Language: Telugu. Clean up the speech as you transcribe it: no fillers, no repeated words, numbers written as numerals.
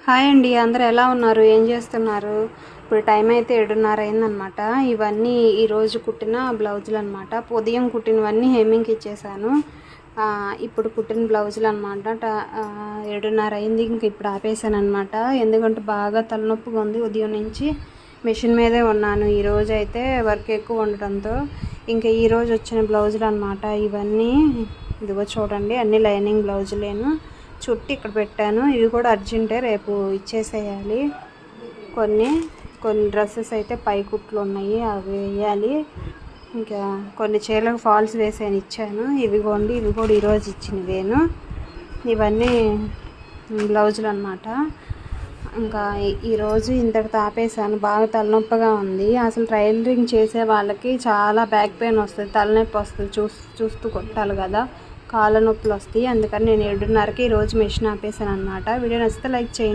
హాయ్ అండి, అందరూ ఎలా ఉన్నారు? ఏం చేస్తున్నారు? ఇప్పుడు టైం అయితే 7:30 అయిందనమాట. ఇవన్నీ ఈరోజు కుట్టిన బ్లౌజులు అనమాట. ఉదయం కుట్టినవన్నీ హెమ్మింగ్కి ఇచ్చేసాను. ఇప్పుడు కుట్టిన బ్లౌజులు అనమాట. 7:30 అయింది. ఇంక ఇప్పుడు ఆపేసాను అనమాట. ఎందుకంటే బాగా తలనొప్పిగా ఉంది. ఉదయం నుంచి మిషన్ మీదే ఉన్నాను. ఈరోజు అయితే వర్క్ ఎక్కువ ఉండటంతో ఇంకా ఈరోజు వచ్చిన బ్లౌజులు అనమాట. ఇవన్నీ ఇదిగో చూడండి, అన్ని లైనింగ్ బ్లౌజులేను. చుట్టి ఇక్కడ పెట్టాను. ఇవి కూడా అర్జెంటే, రేపు ఇచ్చేసేయాలి. కొన్ని డ్రెస్సెస్ అయితే పై కుట్లు ఉన్నాయి, అవి వేయాలి. ఇంకా కొన్ని చీరలకు ఫాల్స్ వేసాను, ఇచ్చాను. ఇవి కూడా ఈరోజు ఇచ్చినవేను. ఇవన్నీ బ్లౌజులు అనమాట. ఇంకా ఈరోజు ఇంతటితో ఆపేసాను. బాగా తలనొప్పిగా ఉంది. అసలు టైలరింగ్ చేసే వాళ్ళకి చాలా బ్యాక్ పెయిన్ వస్తుంది, తలనొప్పి వస్తుంది. చూస్తూ కొట్టాలి కదా, కాళ్ళ నొప్పులు వస్తాయి. అందుకని నేను 7:30కి ఈరోజు మిషన్ ఆపేసాను అనమాట. వీడియో నచ్చితే లైక్ చేయండి.